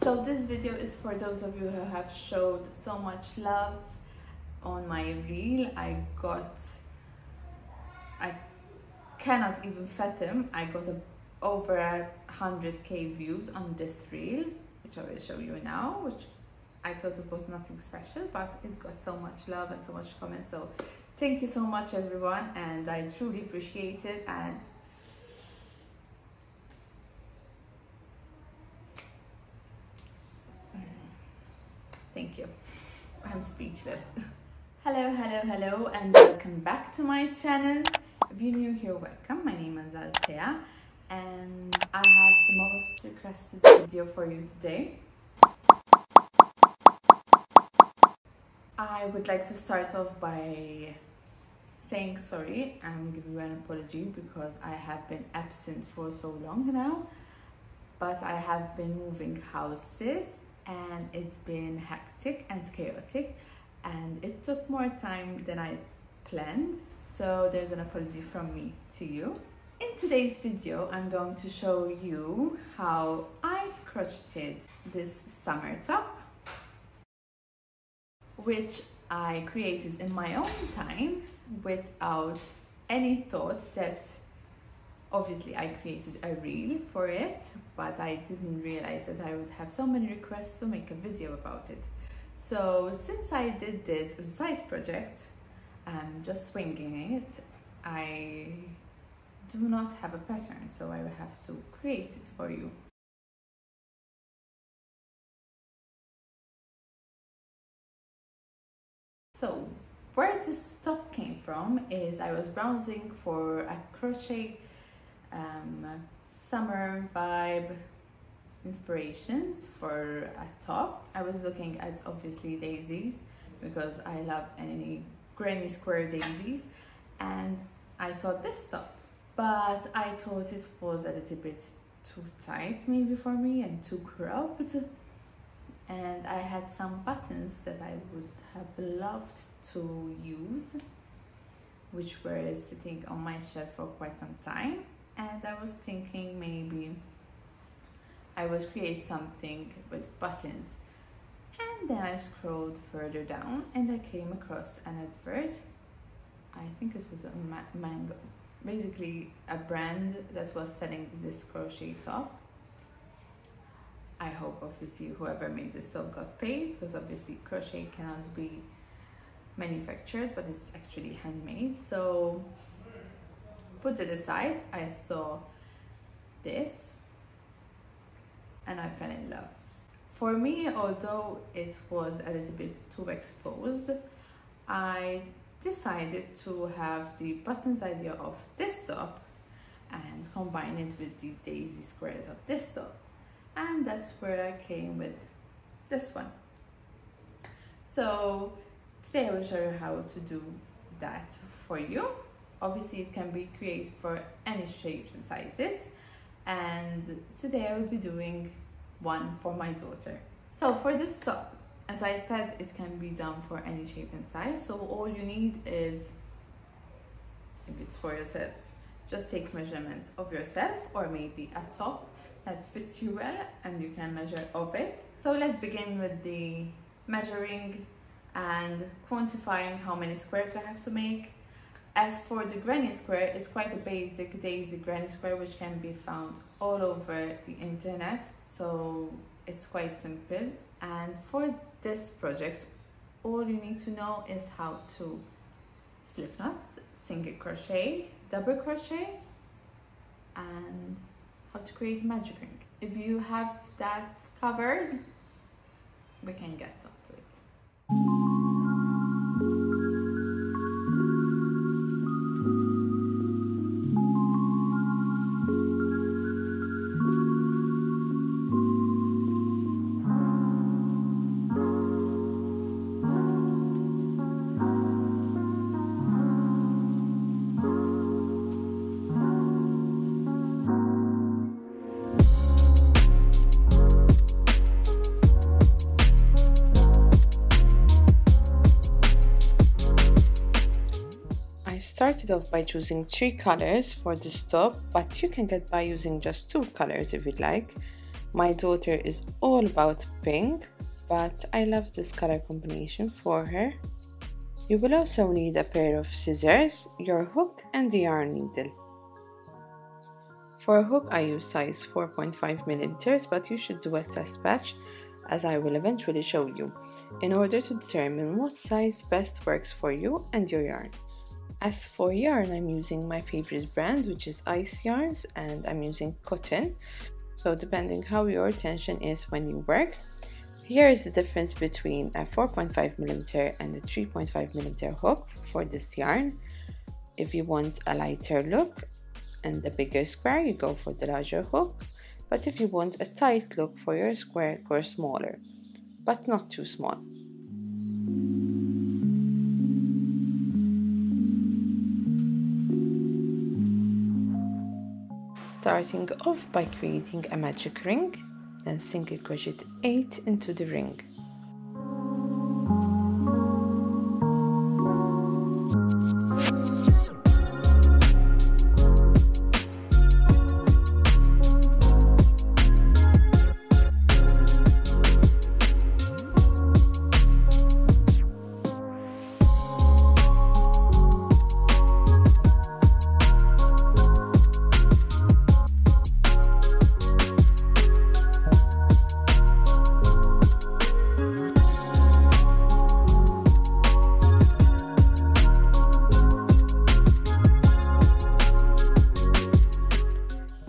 So this video is for those of you who have showed so much love on my reel. I cannot even fathom. I got over 100k views on this reel, which I will show you now, which I thought it was nothing special, but it got so much love and so much comments. So thank you so much everyone, and I truly appreciate it. And thank you. I'm speechless. Hello, and welcome back to my channel. If you're new here, welcome. My name is Althea, and I have the most requested video for you today. I would like to start off by saying sorry and give you an apology because I have been absent for so long now, but I have been moving houses and it's been hectic and chaotic, and it took more time than I planned, so there's an apology from me to you. In today's video, I'm going to show you how I crocheted this summer top, which I created in my own time without any thought that obviously I created a reel for it, but I didn't realize that I would have so many requests to make a video about it. So since I did this as a side project, just swinging it, I do not have a pattern, so I will have to create it for you. So where this top came from is I was browsing for a crochet summer vibe inspirations for a top. I was looking at obviously daisies because I love any granny square daisies, and I saw this top, but I thought it was a little bit too tight maybe for me and too cropped, and I had some buttons that I would have loved to use, which were sitting on my shelf for quite some time, and I was thinking maybe I would create something with buttons. And then I scrolled further down and I came across an advert. I think it was a Mango, basically a brand that was selling this crochet top. I hope obviously whoever made this top got paid, because obviously crochet cannot be manufactured, but it's actually handmade. So put it aside, I saw this and I fell in love. For me, although it was a little bit too exposed, I decided to have the buttons idea of this top and combine it with the daisy squares of this top. And that's where I came with this one. So today I will show you how to do that for you. Obviously it can be created for any shapes and sizes, and today I will be doing one for my daughter. So for this top, as I said, it can be done for any shape and size, so all you need is, if it's for yourself, just take measurements of yourself or maybe a top that fits you well and you can measure of it. So let's begin with the measuring and quantifying how many squares we have to make. As for the granny square, it's quite a basic daisy granny square which can be found all over the internet, so it's quite simple. And for this project, all you need to know is how to slip knot, single crochet, double crochet, and how to create a magic ring. If you have that covered, we can get on to it. Started off by choosing 3 colors for this top, but you can get by using just 2 colors if you'd like. My daughter is all about pink, but I love this color combination for her. You will also need a pair of scissors, your hook and the yarn needle. For a hook I use size 4.5 millimeters, but you should do a test batch, as I will eventually show you, in order to determine what size best works for you and your yarn. As for yarn, I'm using my favorite brand, which is Ice Yarns, and I'm using cotton. So depending how your tension is when you work, here is the difference between a 4.5mm and a 3.5mm hook for this yarn. If you want a lighter look and a bigger square, you go for the larger hook. But if you want a tight look for your square, go smaller, but not too small. Starting off by creating a magic ring, then single crochet 8 into the ring.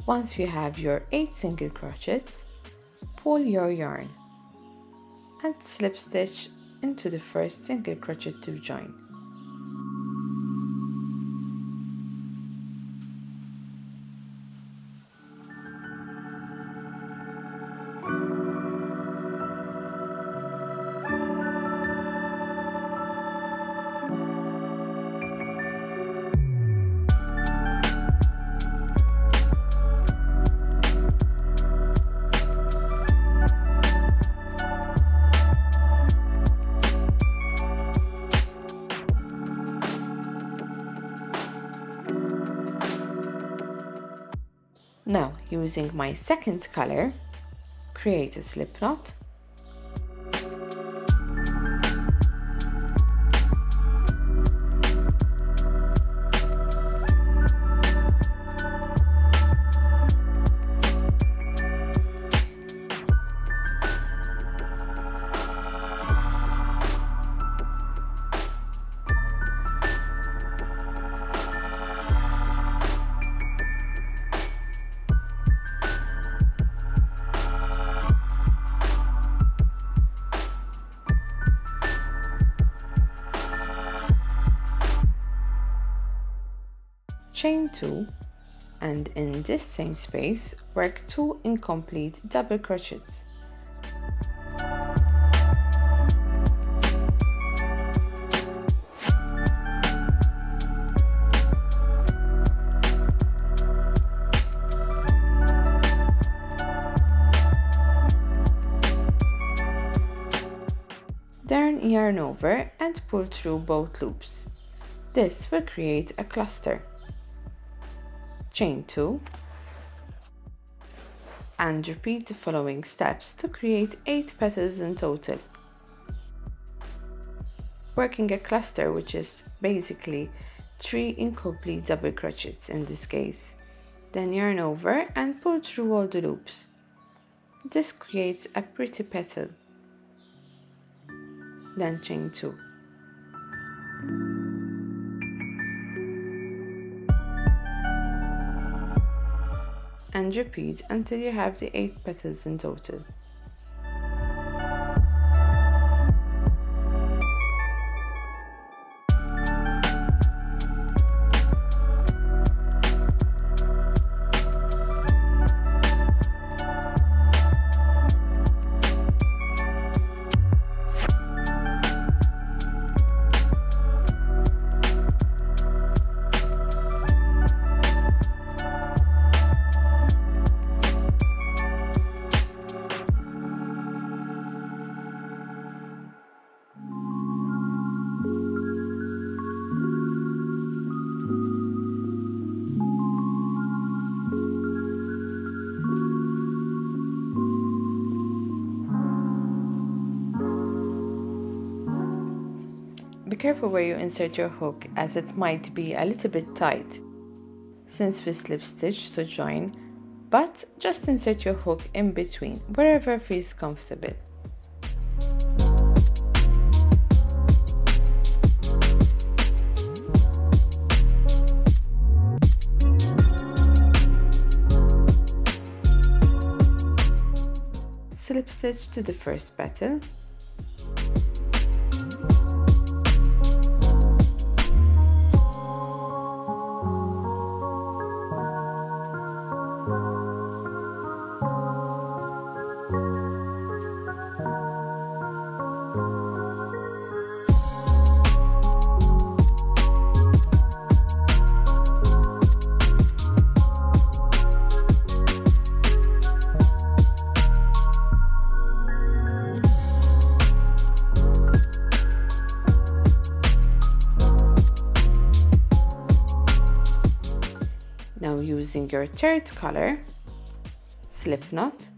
Once you have your 8 single crochets, pull your yarn and slip stitch into the first single crochet to join. Now, using my second color, create a slip knot. Chain 2, and in this same space work 2 incomplete double crochets. Turn yarn over and pull through both loops. This will create a cluster. Chain 2 and repeat the following steps to create 8 petals in total. Working a cluster, which is basically 3 incomplete double crochets in this case. Then yarn over and pull through all the loops. This creates a pretty petal. Then chain 2. And repeat until you have the 8 petals in total. Be careful where you insert your hook, as it might be a little bit tight since we slip stitch to join, but just insert your hook in between, wherever feels comfortable. Slip stitch to the first petal. Now, using your third color, slip knot,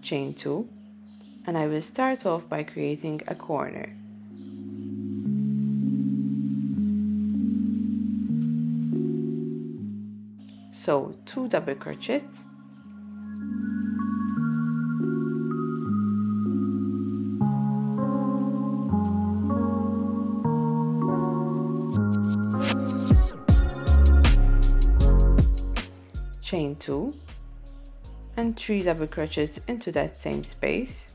chain 2, and I will start off by creating a corner. So 2 double crochets, chain 2, and 3 double crochets into that same space.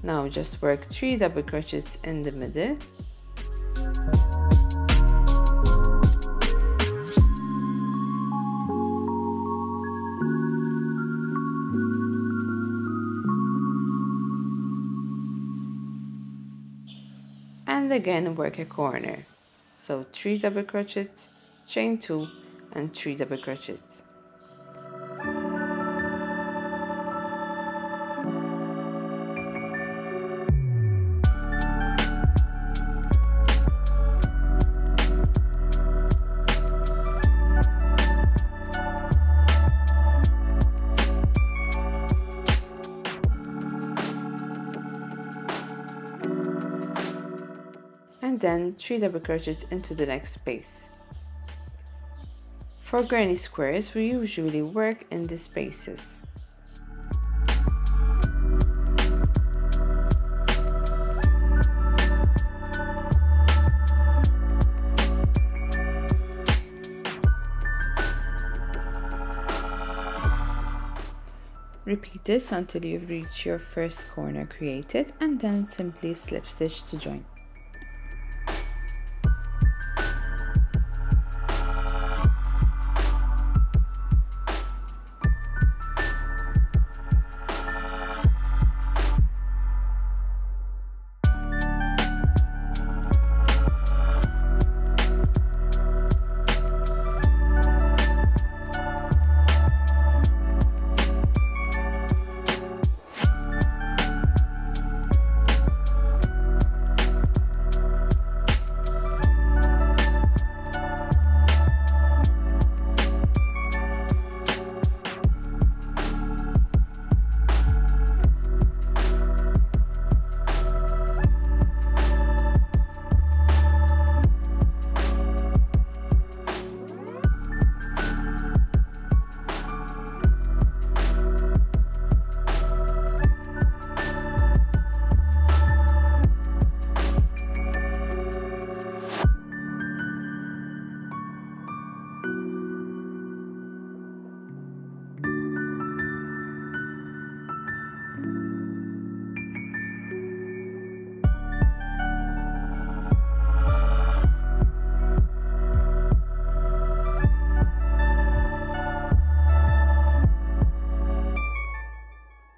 Now just work 3 double crochets in the middle. And again work a corner. So 3 double crochets, chain 2, and 3 double crochets. And then 3 double crochets into the next space. For granny squares, we usually work in the spaces. Repeat this until you reach your first corner created, and then simply slip stitch to join.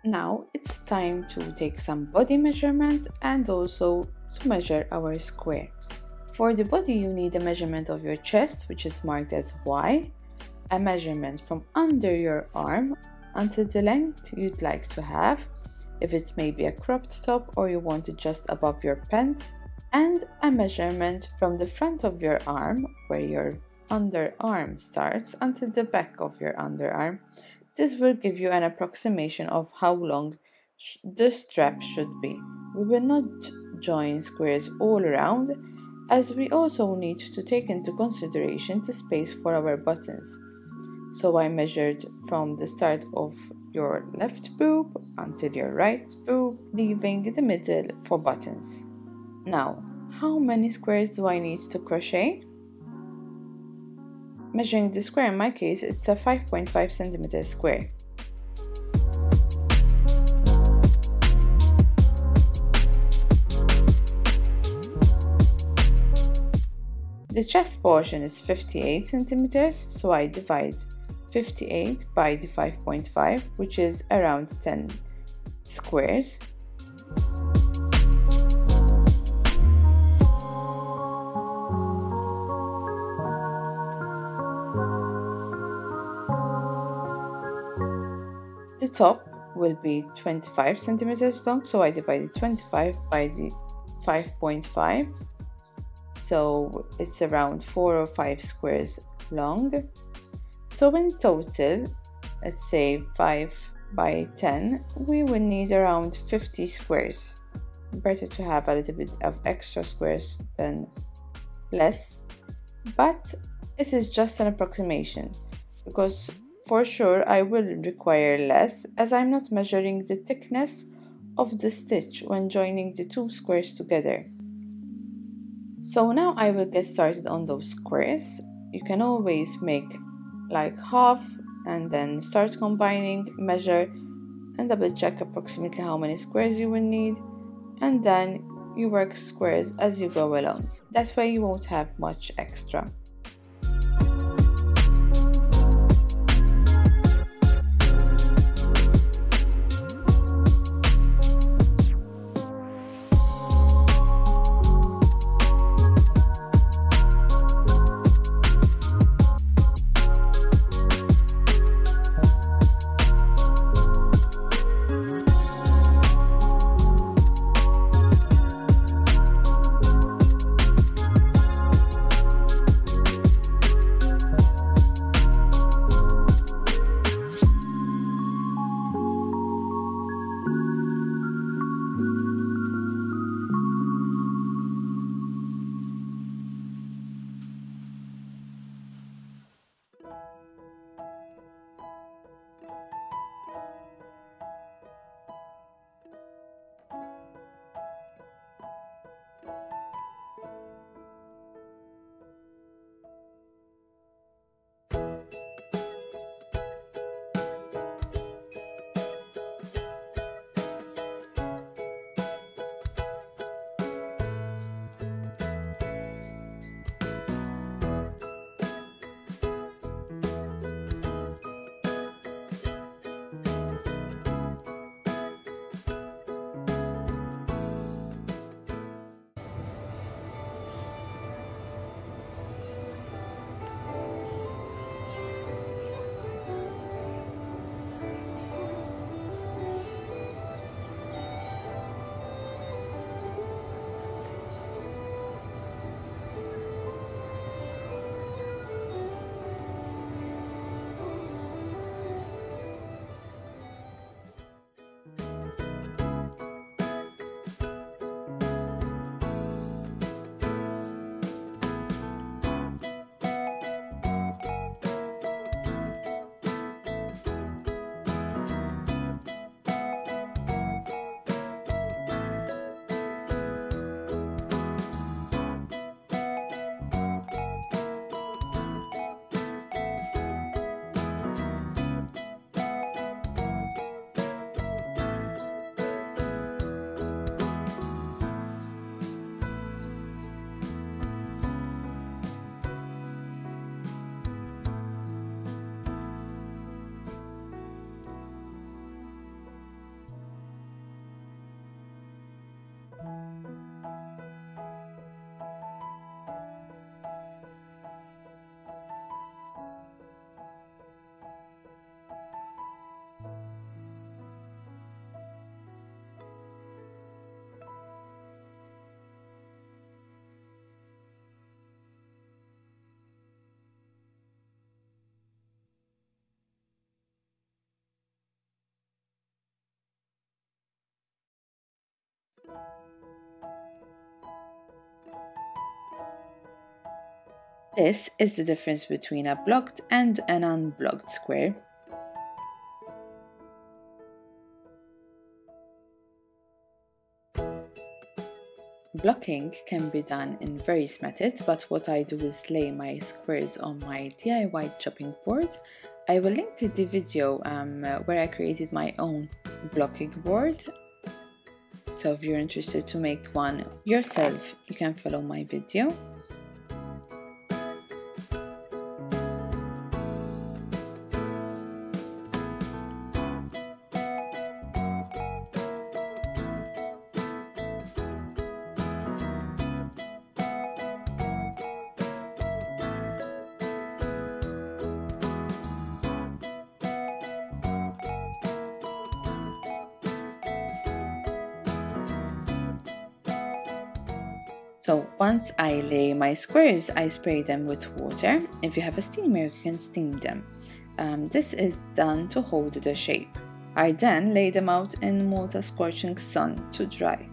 Now it's time to take some body measurements and also to measure our square. For the body, you need a measurement of your chest, which is marked as Y, a measurement from under your arm, until the length you'd like to have, if it's maybe a cropped top or you want it just above your pants, and a measurement from the front of your arm, where your underarm starts, until the back of your underarm. This will give you an approximation of how long the strap should be. We will not join squares all around, as we also need to take into consideration the space for our buttons. So I measured from the start of your left boob until your right boob, leaving the middle for buttons. Now, how many squares do I need to crochet? Measuring the square in my case, it's a 5.5 centimeter square. The chest portion is 58 centimeters, so I divide 58 by the 5.5, which is around 10 squares. The top will be 25 centimeters long, so I divided 25 by the 5.5, so it's around 4 or 5 squares long. So in total, let's say 5 by 10, we will need around 50 squares. Better to have a little bit of extra squares than less, but this is just an approximation, because for sure I will require less, as I'm not measuring the thickness of the stitch when joining the two squares together. So now I will get started on those squares. You can always make like half and then start combining, measure and double check approximately how many squares you will need, and then you work squares as you go along. That way you won't have much extra. This is the difference between a blocked and an unblocked square. Blocking can be done in various methods, but what I do is lay my squares on my DIY chopping board. I will link the video where I created my own blocking board. So if you're interested to make one yourself, you can follow my video. So once I lay my squares, I spray them with water. If you have a steamer, you can steam them. This is done to hold the shape. I then lay them out in Malta scorching sun to dry.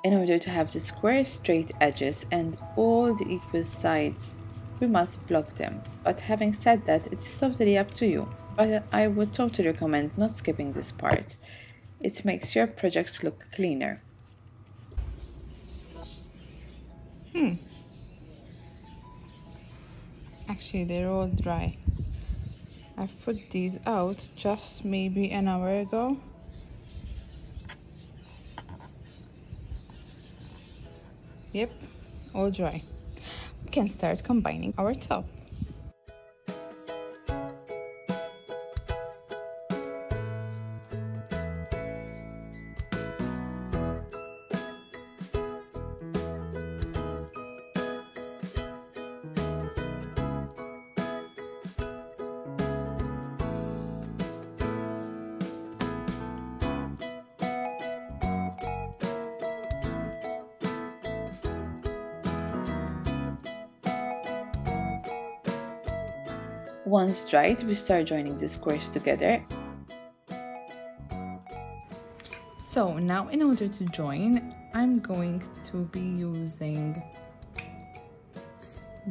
In order to have the square straight edges and all the equal sides, we must block them. But having said that, it's totally up to you. But I would totally recommend not skipping this part. It makes your project look cleaner. Actually, they're all dry. I've put these out just maybe an hour ago. Yep, all dry. We can start combining our top. Once dried, we start joining the squares together. So now in order to join, I'm going to be using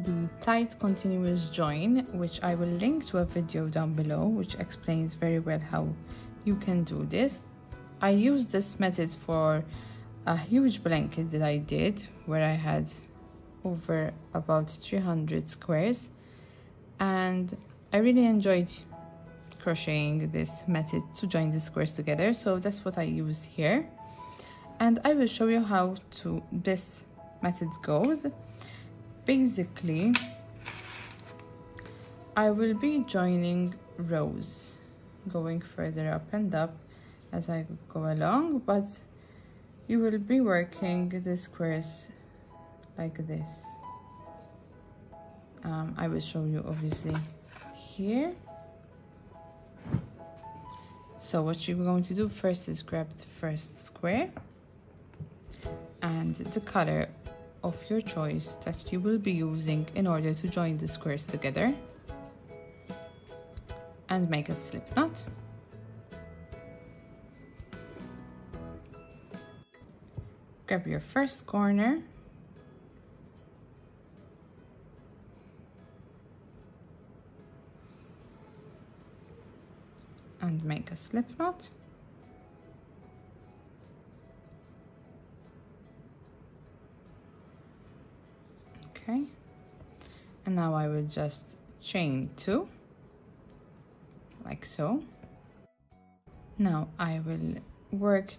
the tight continuous join, which I will link to a video down below, which explains very well how you can do this. I used this method for a huge blanket that I did, where I had over about 300 squares, and I really enjoyed crocheting this method to join the squares together, so that's what I used here. And I will show you how this method goes. Basically, I will be joining rows, going further up and up as I go along, but you will be working the squares like this. I will show you obviously here. So what you're going to do first is grab the first square and the color of your choice that you will be using in order to join the squares together, and make a slip knot. Grab your first corner and make a slip knot. Okay, and now I will just chain 2 like so. Now I will work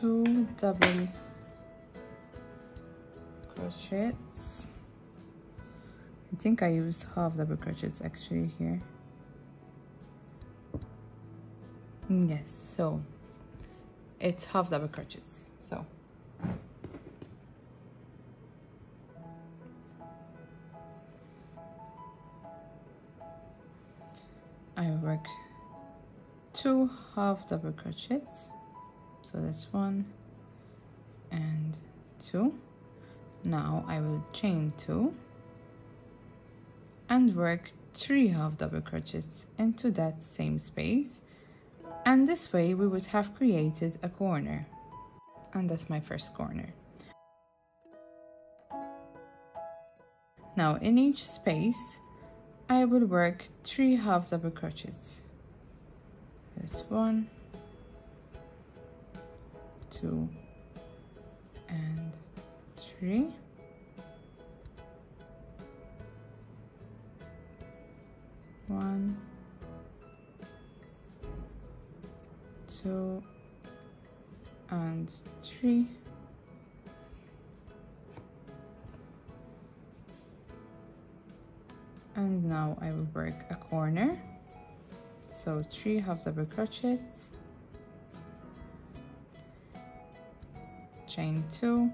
2 double crochets. I think I used half double crochets actually here. Yes, so it's half double crochets. So I work 2 half double crochets, so that's 1, and 2. Now I will chain 2 and work 3 half double crochets into that same space, and this way we would have created a corner, and that's my first corner. Now in each space I will work 3 half double crochets. This 1, 2 and 3. One, 2 and 3. And now I will work a corner, so 3 half double crochets, chain 2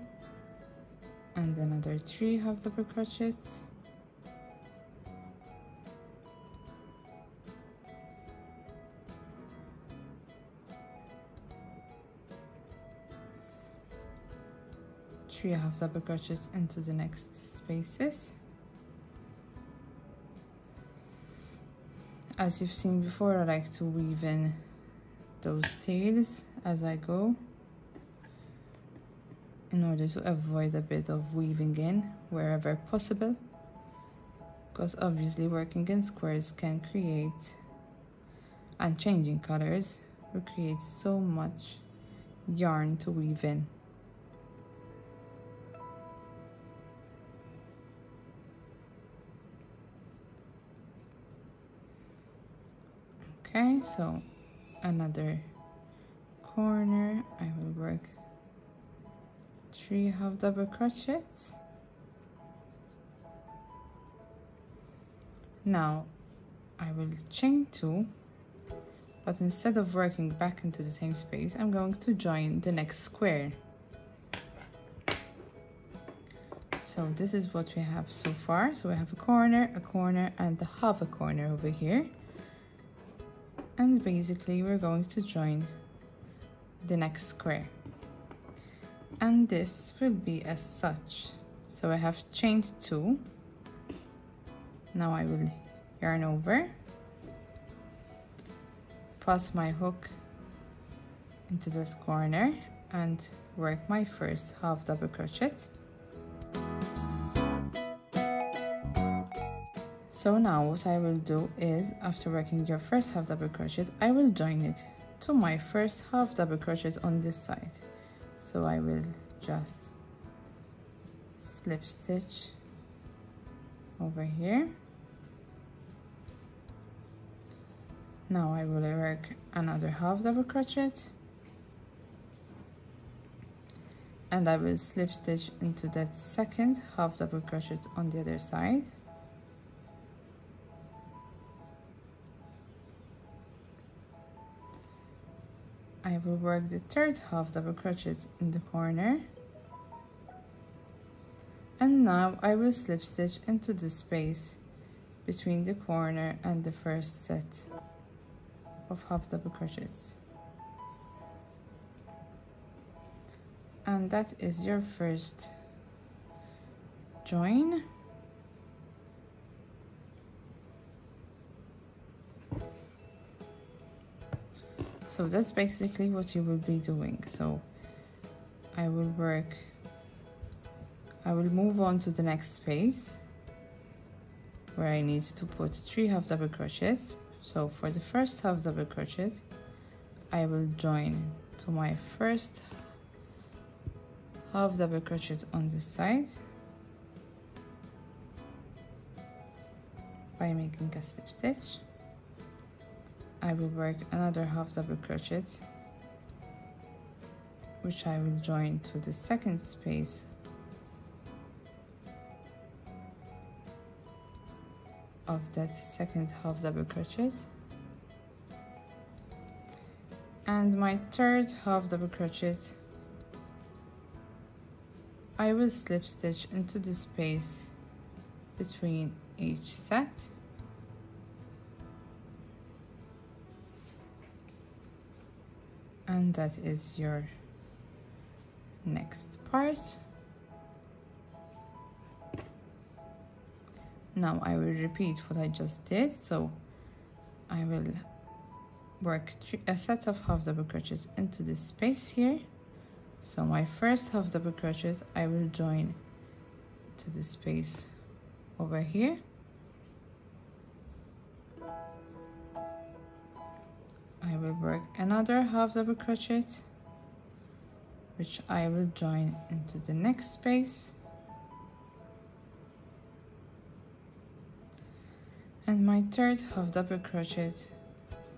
and another 3 half double crochets, half double crochets into the next spaces. As you've seen before, I like to weave in those tails as I go in order to avoid a bit of weaving in wherever possible, because obviously working in squares can create, and changing colors will create so much yarn to weave in. Okay, so another corner, I will work 3 half double crochets. Now I will chain 2, but instead of working back into the same space, I'm going to join the next square. So this is what we have so far. So we have a corner, and half a corner over here. And basically we're going to join the next square, and this will be as such. So I have chained 2. Now I will yarn over, pass my hook into this corner and work my first half double crochet. So now what I will do is, after working your first half double crochet, I will join it to my first half double crochet on this side. So I will just slip stitch over here. Now I will work another half double crochet, and I will slip stitch into that second half double crochet on the other side. I will work the third half double crochet in the corner, and now I will slip stitch into the space between the corner and the first set of half double crochets, and that is your first join. So that's basically what you will be doing. So I will move on to the next space where I need to put 3 half double crochets. So for the first half double crochet, I will join to my first half double crochet on this side by making a slip stitch. I will work another half double crochet, which I will join to the second space of that second half double crochet, and my third half double crochet I will slip stitch into the space between each set, and that is your next part. Now I will repeat what I just did, so I will work a set of half double crochets into this space here. So my first half double crochet I will join to the space over here. I will work another half double crochet, which I will join into the next space, and my third half double crochet,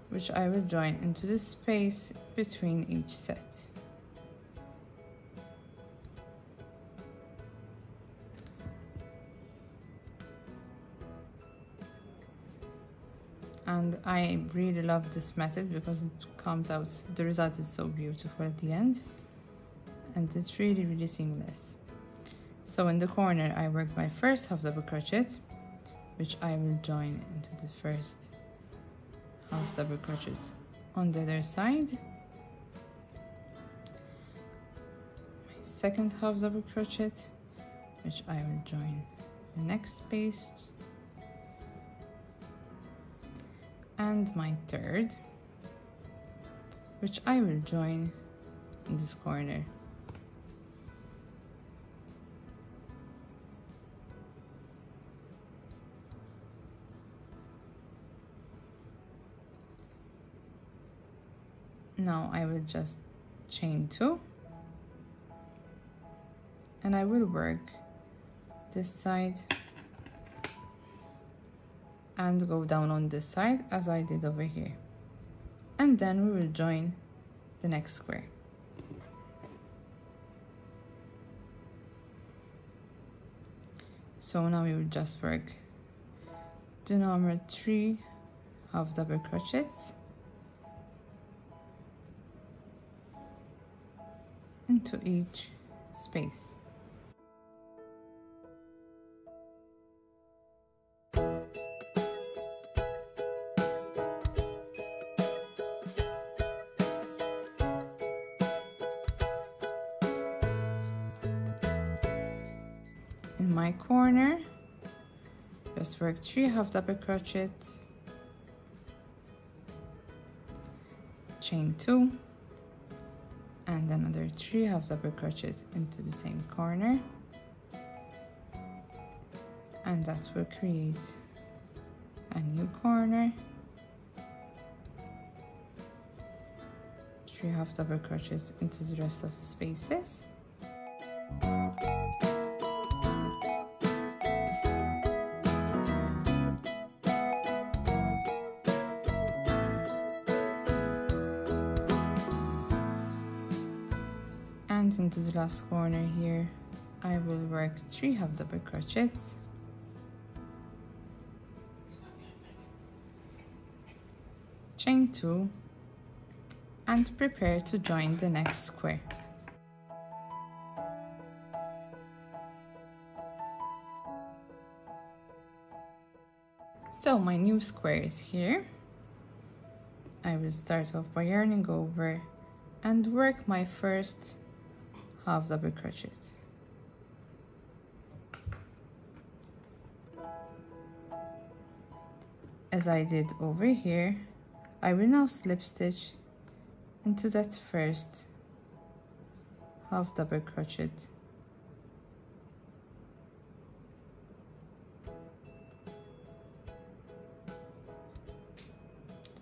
which I will join into the space between each set. And I really love this method because it comes out, the result is so beautiful at the end, and it's really seamless. So in the corner I work my first half double crochet, which I will join into the first half double crochet on the other side. My second half double crochet, which I will join the next space, and my third, which I will join in this corner. Now I will just chain 2, and I will work this side and go down on this side as I did over here, and then we will join the next square. So now we will just work the normal 3 half double crochets into each space. In my corner, just work 3 half double crochets, chain 2, and another 3 half double crochets into the same corner, and that will create a new corner. 3 half double crochets into the rest of the spaces. And into the last corner here, I will work 3 half double crochets, chain 2, and prepare to join the next square. So my new square is here. I will start off by yarning over and work my first half double crochet. As I did over here, I will now slip stitch into that first half double crochet,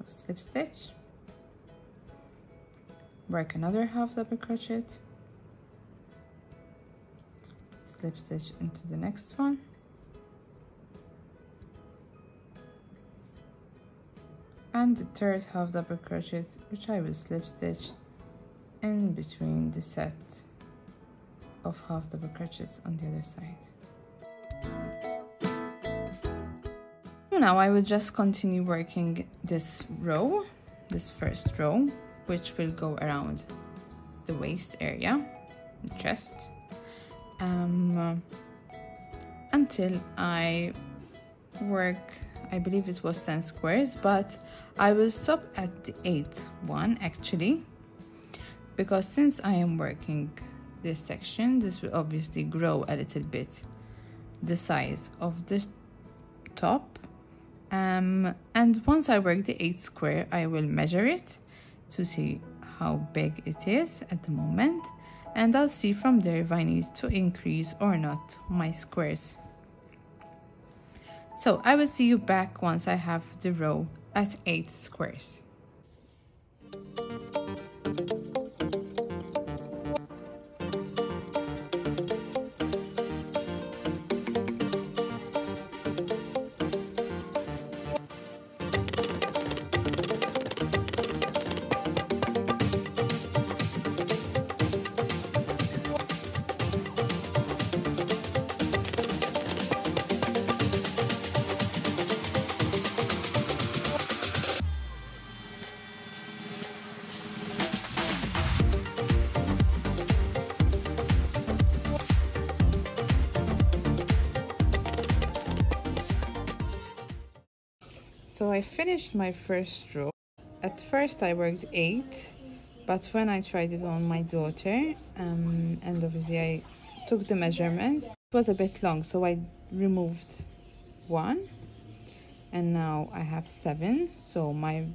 slip stitch, work another half double crochet, slip stitch into the next one, and the third half double crochet, which I will slip stitch in between the set of half double crochets on the other side. Now I will just continue working this row, this first row, which will go around the waist area, the chest, until I work, I believe it was 10 squares, but I will stop at the 8th one actually, because since I am working this section. This will obviously grow a little bit the size of the top, and once I work the 8 square, I will measure it to see how big it is at the moment, and I'll see from there if I need to increase or not my squares. So I will see you back once I have the row at 8 squares. So I finished my first row. At first I worked 8, but when I tried it on my daughter, and obviously I took the measurement, it was a bit long, so I removed 1, and now I have 7, so my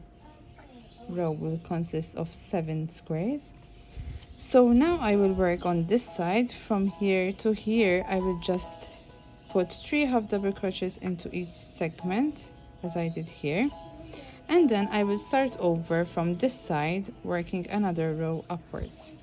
row will consist of 7 squares. So now I will work on this side. From here to here I will just put 3 half double crochets into each segment, as I did here, and then I will start over from this side, working another row upwards.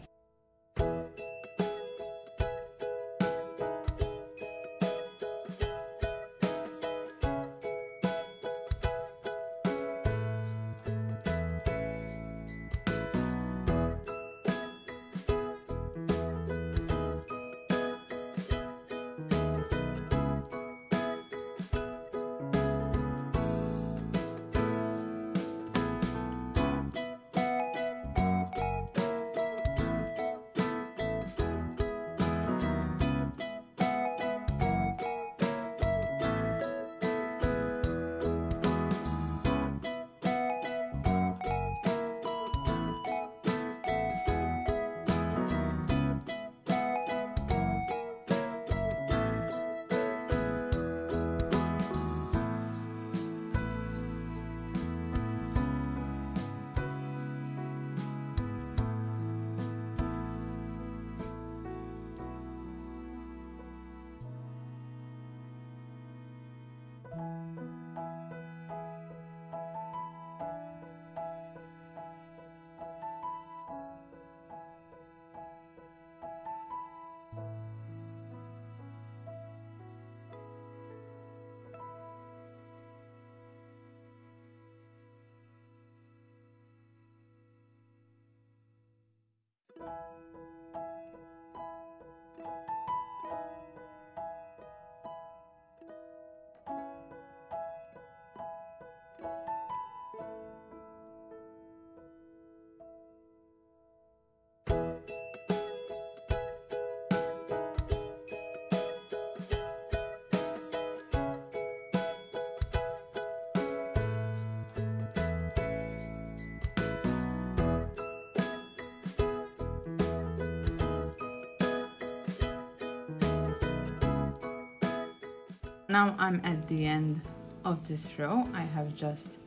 Now I'm at the end of this row. I have just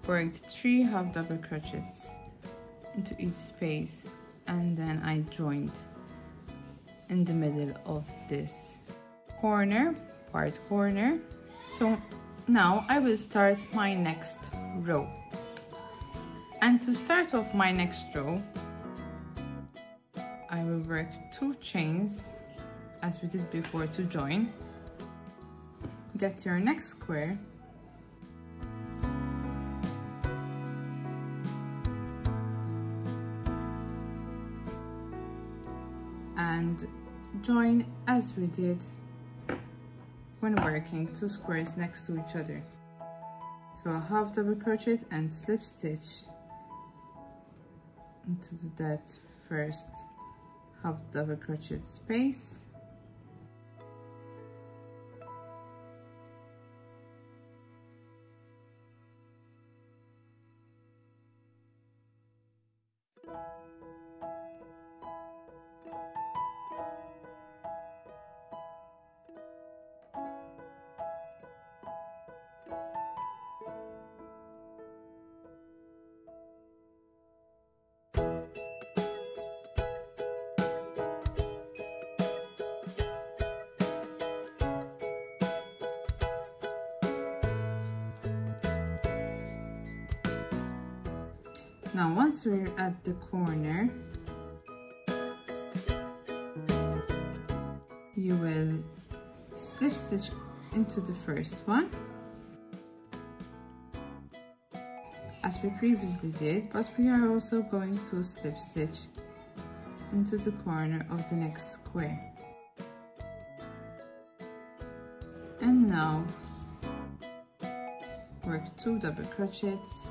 worked 3 half double crochets into each space, and then I joined in the middle of this corner, part corner. So now I will start my next row. And to start off my next row, I will work 2 chains as we did before to join. Get your next square, and join as we did when working 2 squares next to each other. So a half double crochet and slip stitch into that first half double crochet space. Now once we're at the corner, you will slip stitch into the first one as we previously did, but we are also going to slip stitch into the corner of the next square. And now work 2 double crochets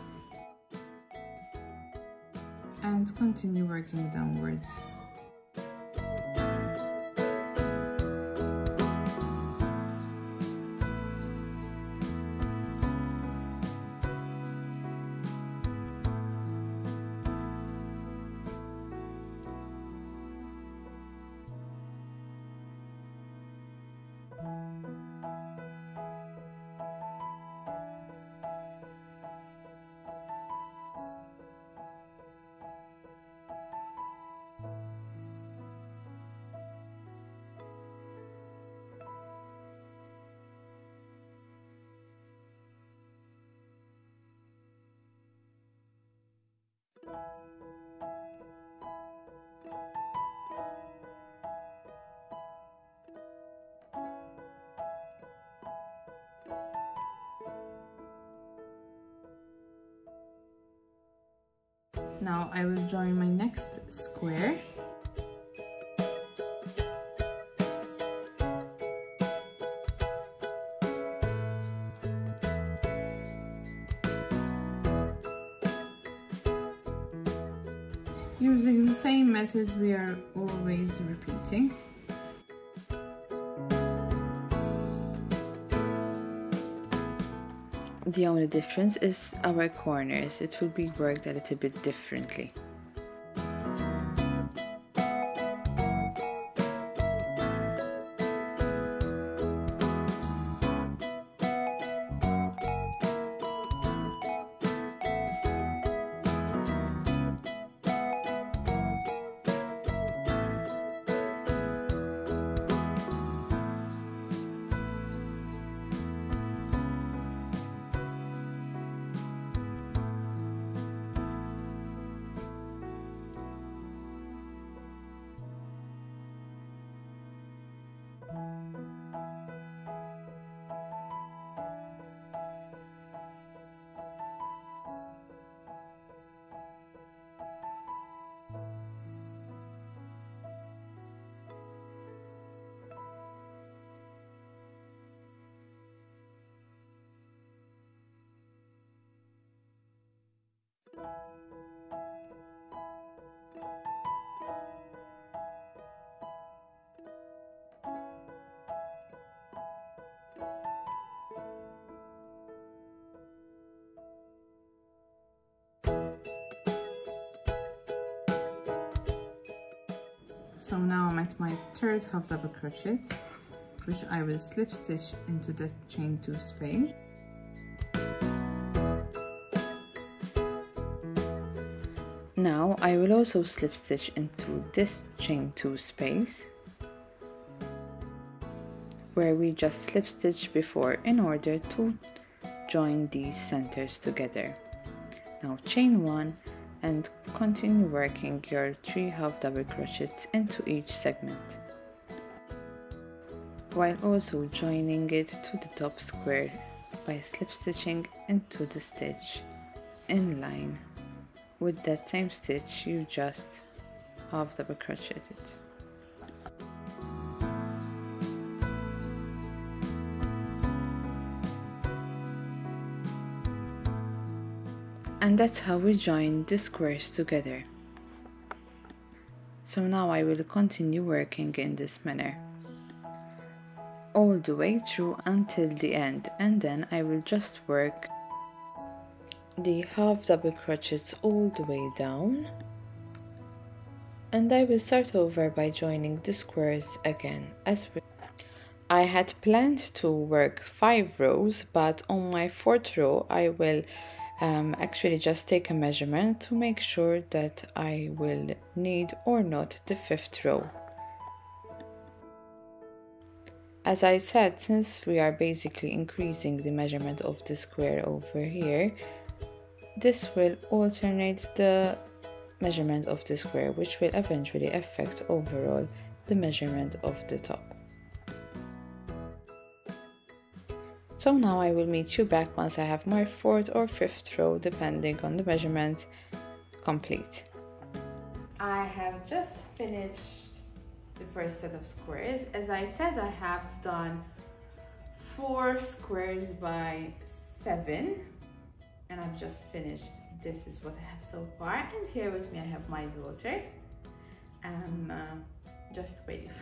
and continue working downwards. Now I will join my next square. Using the same method we are always repeating. The only difference is our corners. It will be worked a little bit differently. So now I'm at my third half double crochet, which I will slip stitch into the chain 2 space. Now I will also slip stitch into this chain 2 space where we just slip stitch before in order to join these centers together. Now chain 1 and continue working your 3 half double crochets into each segment, while also joining it to the top square by slip stitching into the stitch in line with that same stitch you just half double crocheted. And that's how we join the squares together. So now I will continue working in this manner all the way through until the end, and then I will just work the half double crochets all the way down, and I will start over by joining the squares again. I had planned to work 5 rows, but on my 4th row I will actually just take a measurement to make sure that I will need or not the 5th row. As I said, since we are basically increasing the measurement of the square over here, this will alternate the measurement of the square, which will eventually affect overall the measurement of the top. So now I will meet you back once I have my 4th or 5th row, depending on the measurement, complete. I have just finished the first set of squares. As I said, I have done 4 squares by 7, and I've just finished. This is what I have so far, and here with me I have my daughter. Just wave.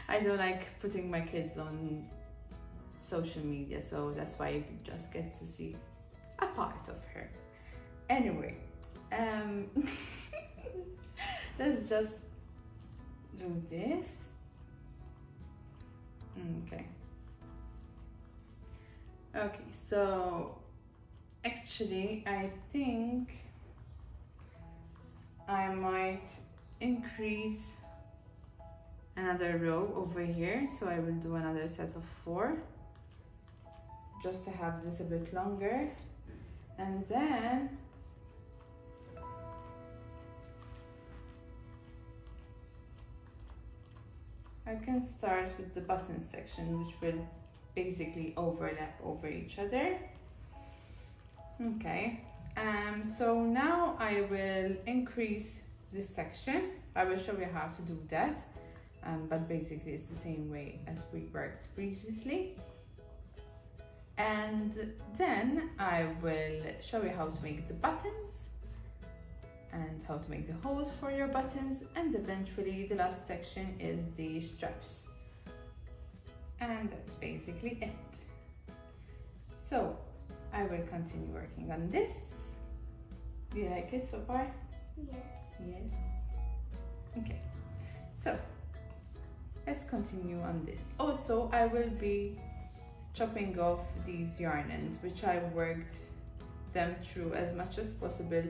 I don't like putting my kids on social media, so that's why you just get to see a part of her. Anyway, let's just do this. Okay, so actually I think I might increase another row over here, so I will do another set of 4 just to have this a bit longer, and then I can start with the button section, which will basically overlap over each other. Okay, so now I will increase this section. I will show you how to do that, but basically it's the same way as we worked previously. And then I will show you how to make the buttons and how to make the holes for your buttons, and eventually the last section is the straps. And that's basically it. So I will continue working on this. Do you like it so far? Yes. Yes. Okay, so let's continue on this. Also, I will be chopping off these yarn ends, which I worked them through as much as possible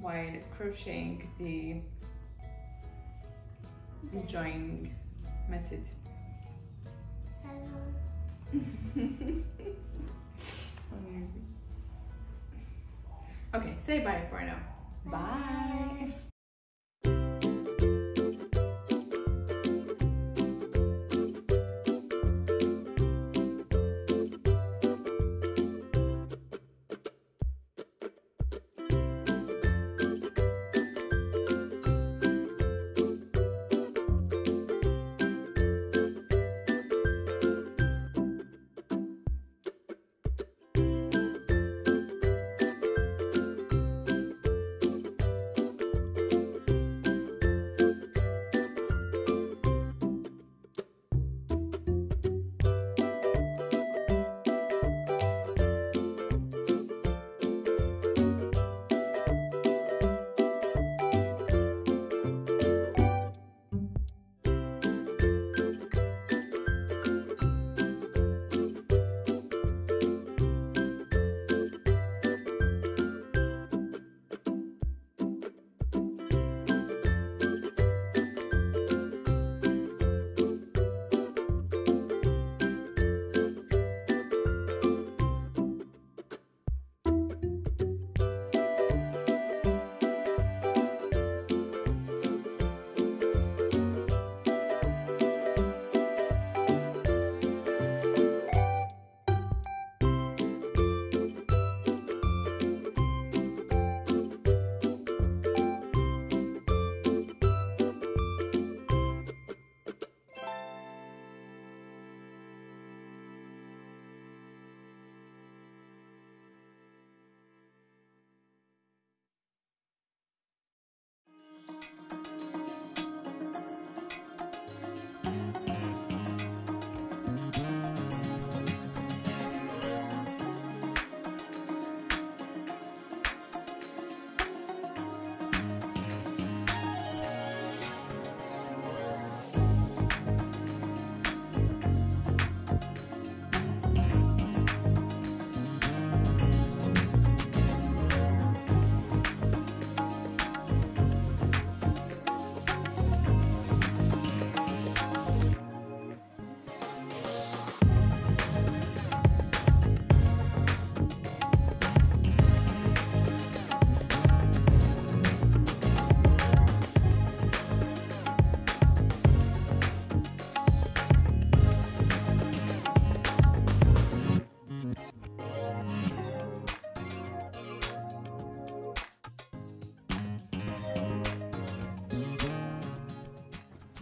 while crocheting the joining method. Hello. Okay, say bye for now. Bye.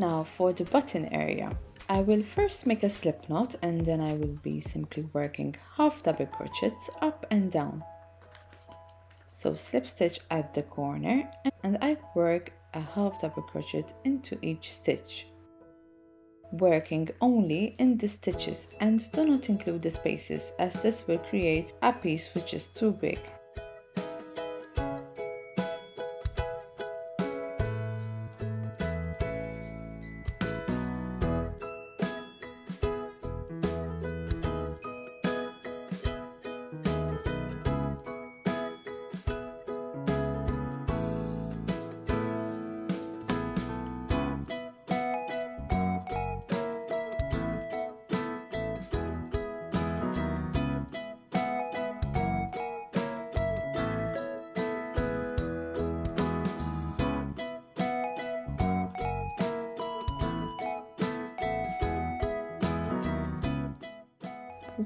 Now for the button area, I will first make a slip knot and then I will be simply working half double crochets up and down. So slip stitch at the corner and I work a half double crochet into each stitch, working only in the stitches and do not include the spaces as this will create a piece which is too big.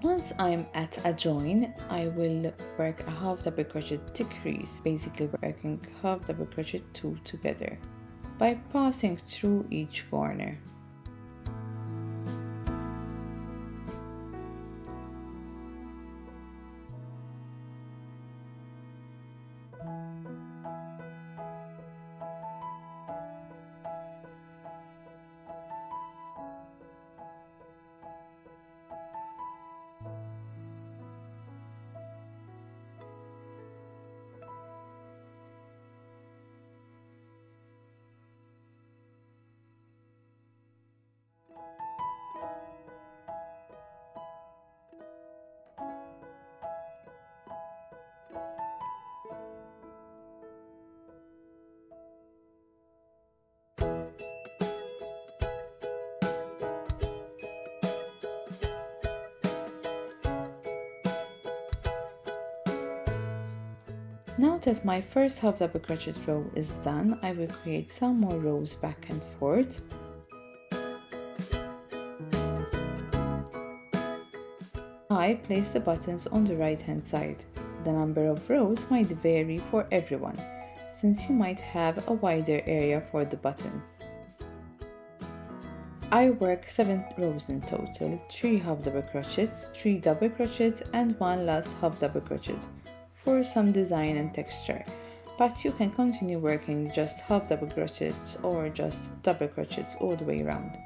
Once I'm at a join, I will work a half double crochet decrease, basically working half double crochet two together by passing through each corner. Now that my first half double crochet row is done, I will create some more rows back and forth. I place the buttons on the right hand side. The number of rows might vary for everyone, since you might have a wider area for the buttons. I work 7 rows in total, 3 half double crochets, 3 double crochets and 1 last half double crochet for some design and texture, but you can continue working just half double crochets or just double crochets all the way around.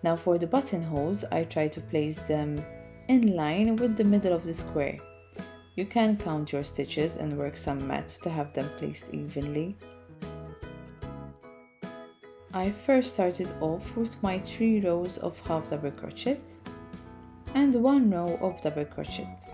Now for the buttonholes, I try to place them in line with the middle of the square. You can count your stitches and work some mats to have them placed evenly. I first started off with my 3 rows of half double crochets and 1 row of double crochets.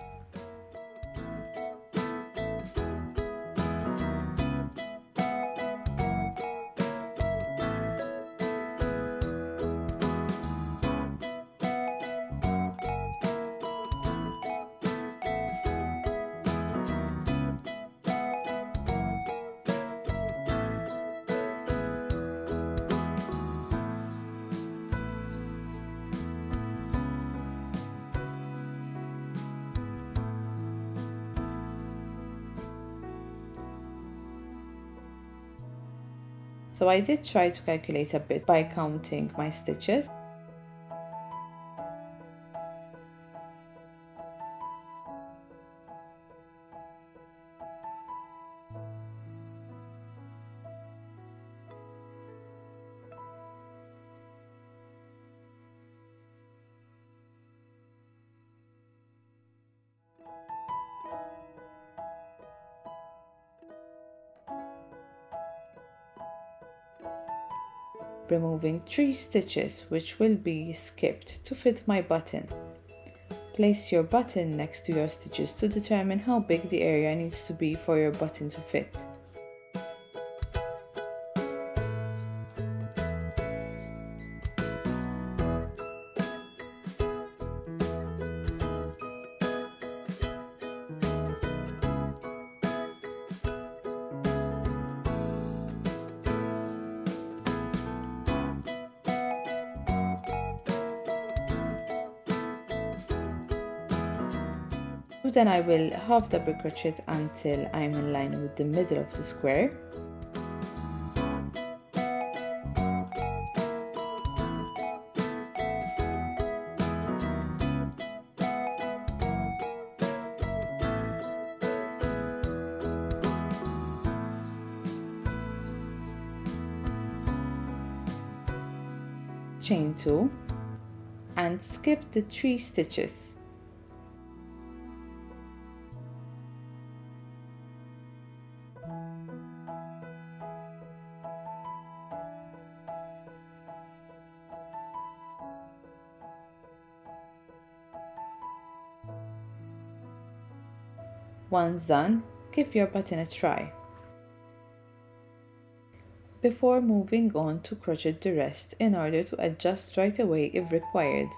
So I did try to calculate a bit by counting my stitches. removing 3 stitches which will be skipped to fit my button. Place your button next to your stitches to determine how big the area needs to be for your button to fit. Then I will half double crochet until I'm in line with the middle of the square. Chain 2 and skip the 3 stitches. Once done, give your button a try. Before moving on to crochet the rest in order to adjust right away if required.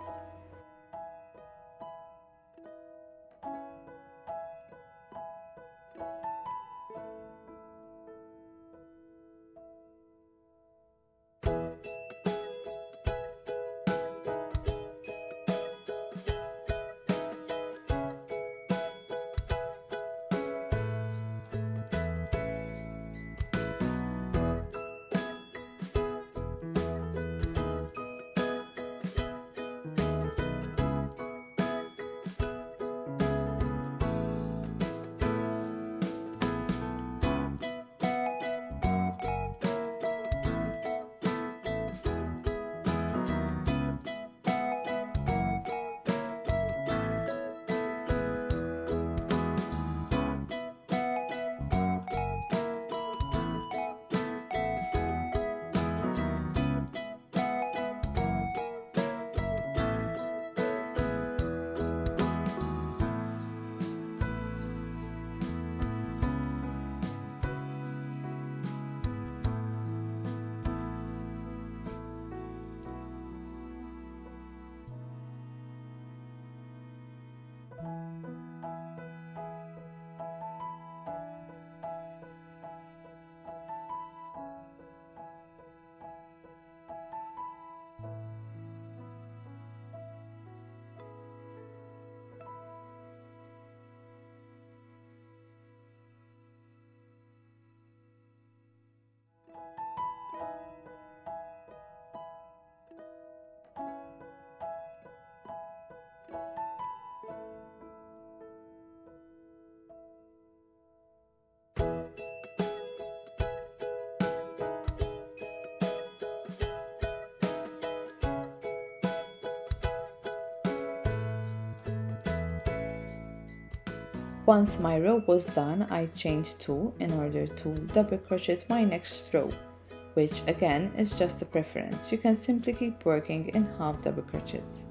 Once my row was done, I chained 2 in order to double crochet my next row, which again is just a preference. You can simply keep working in half double crochets.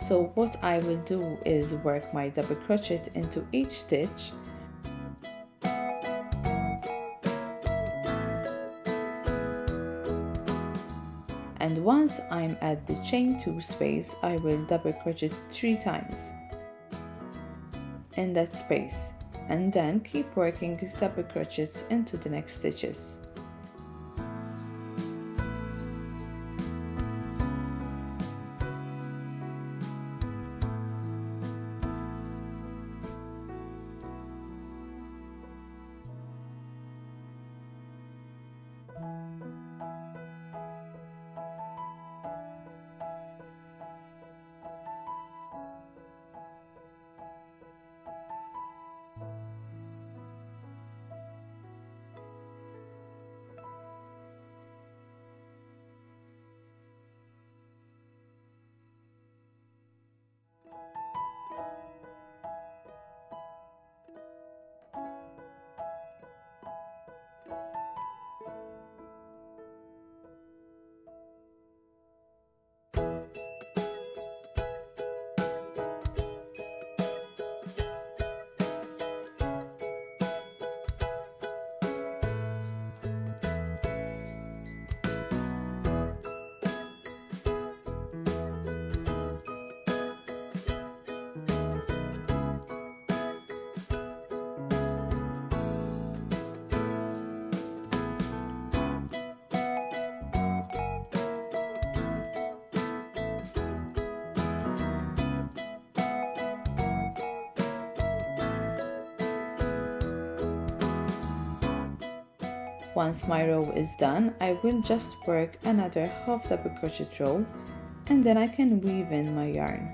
So what I will do is work my double crochet into each stitch, and once I'm at the chain 2 space, I will double crochet 3 times in that space, and then keep working double crochets into the next stitches. Once my row is done, I will just work another half double crochet row and then I can weave in my yarn.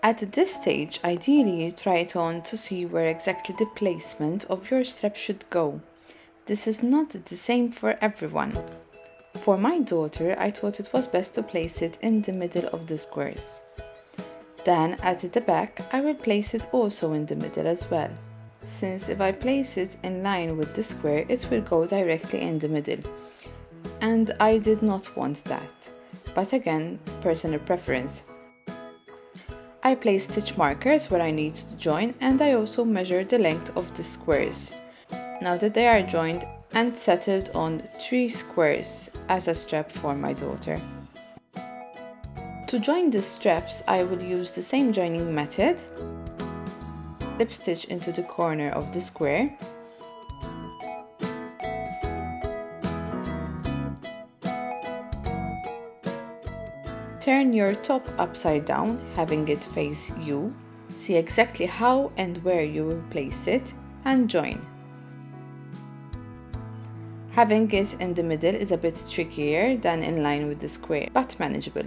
At this stage, ideally you try it on to see where exactly the placement of your strap should go. This is not the same for everyone. For my daughter, I thought it was best to place it in the middle of the squares. Then at the back, I will place it also in the middle as well, since if I place it in line with the square, it will go directly in the middle. And I did not want that, but again, personal preference. I place stitch markers where I need to join, and I also measure the length of the squares. Now that they are joined and settled on 3 squares as a strap for my daughter. To join the straps, I will use the same joining method. Slip stitch into the corner of the square. Turn your top upside down, having it face you. See exactly how and where you will place it and join. Having it in the middle is a bit trickier than in line with the square, but manageable.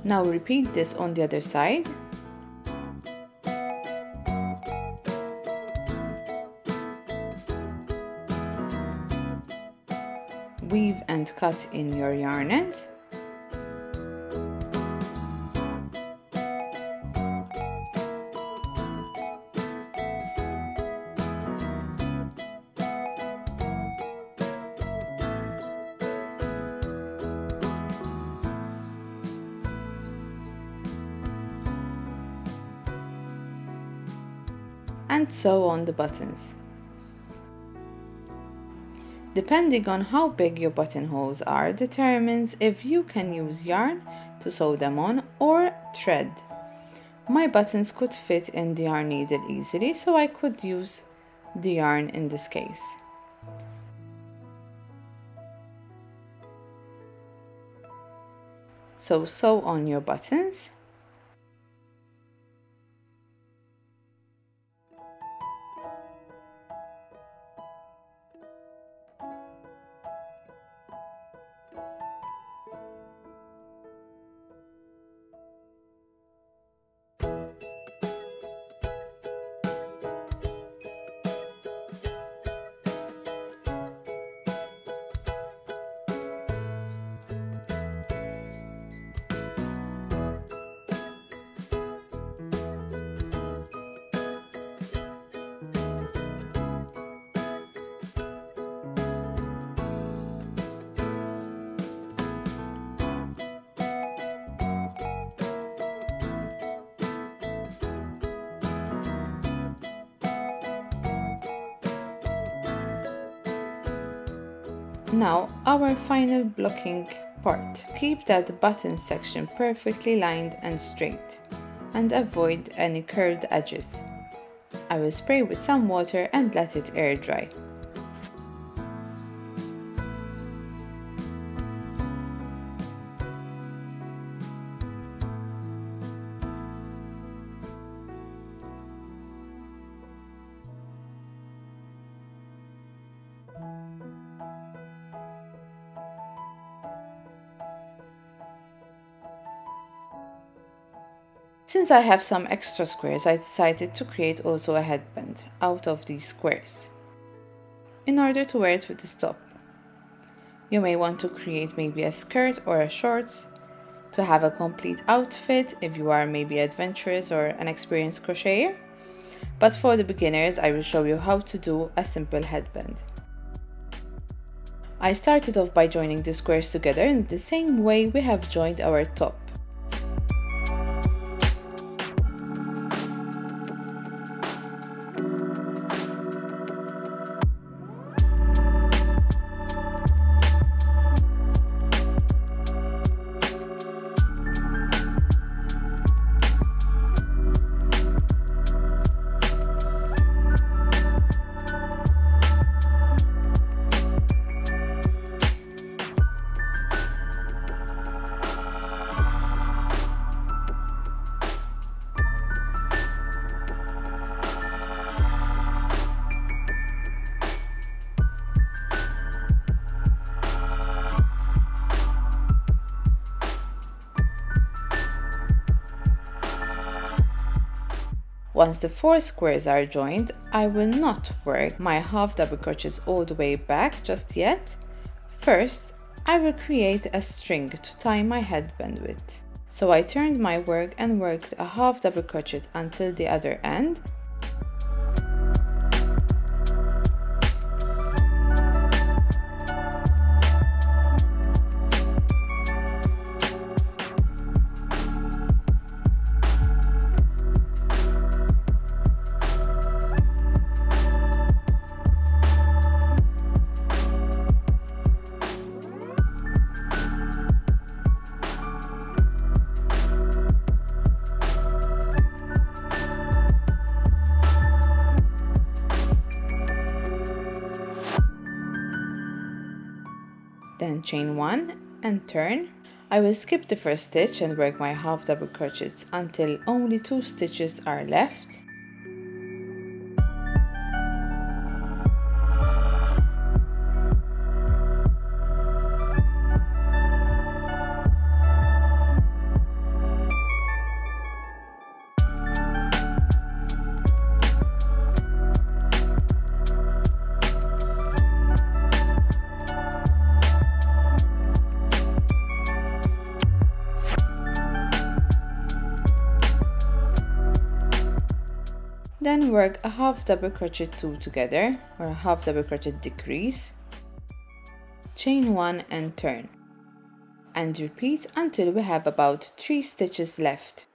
Now repeat this on the other side. Weave and cut in your yarn end. And sew on the buttons. Depending on how big your buttonholes are determines if you can use yarn to sew them on or thread. My buttons could fit in the yarn needle easily, so I could use the yarn in this case. So sew on your buttons. Now, our final blocking part. Keep that button section perfectly lined and straight, and avoid any curved edges. I will spray with some water and let it air dry. Since I have some extra squares, I decided to create also a headband out of these squares in order to wear it with the top. You may want to create maybe a skirt or a shorts to have a complete outfit if you are maybe adventurous or an experienced crocheter. But for the beginners, I will show you how to do a simple headband. I started off by joining the squares together in the same way we have joined our top. Once the 4 squares are joined, I will not work my half double crochets all the way back just yet. First, I will create a string to tie my headband with. So I turned my work and worked a half double crochet until the other end. Then chain 1 and turn. I will skip the first stitch and work my half double crochets until only 2 stitches are left. Then work a half double crochet 2 together, or a half double crochet decrease, chain 1 and turn, and repeat until we have about 3 stitches left.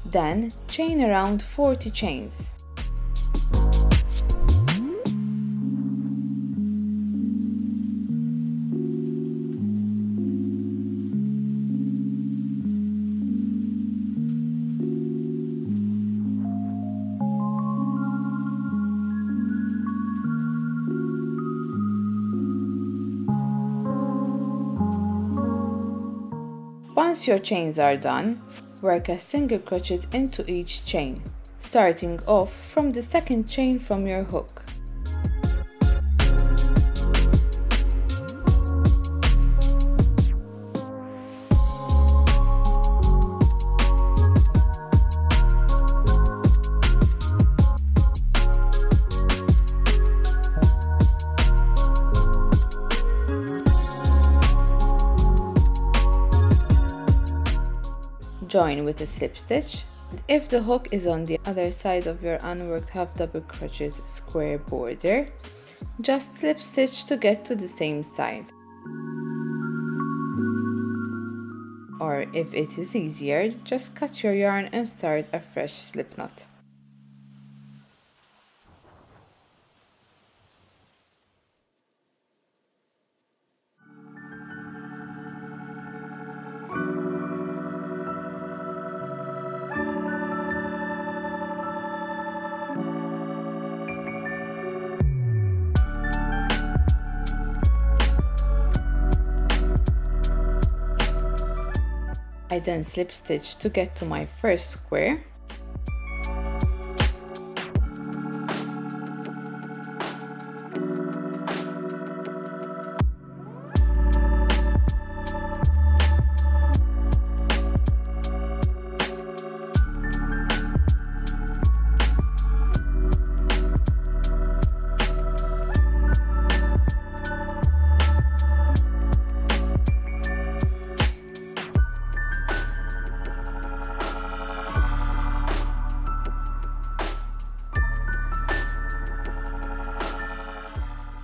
Then chain around 40 chains. Once your chains are done, work a single crochet into each chain, starting off from the second chain from your hook. Join with a slip stitch. If the hook is on the other side of your unworked half double crochet square border, just slip stitch to get to the same side. Or if it is easier, just cut your yarn and start a fresh slip knot. I then slip stitch to get to my first square.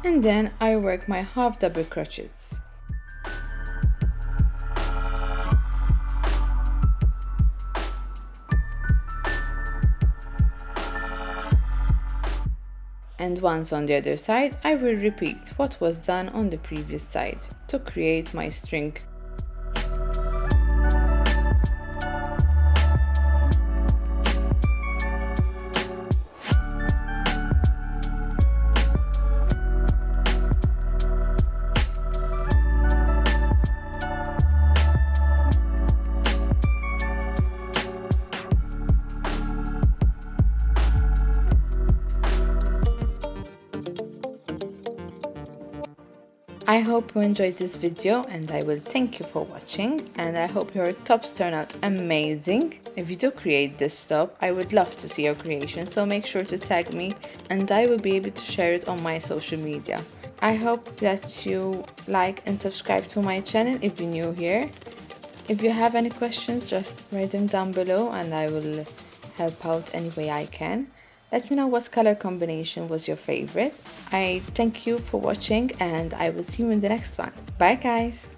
And then I work my half double crochets. And once on the other side, I will repeat what was done on the previous side to create my string. I hope you enjoyed this video and I will thank you for watching, and I hope your tops turn out amazing. If you do create this top, I would love to see your creation, so make sure to tag me and I will be able to share it on my social media. I hope that you like and subscribe to my channel if you're new here. If you have any questions, just write them down below and I will help out any way I can. Let me know what color combination was your favorite. I thank you for watching and I will see you in the next one. Bye guys!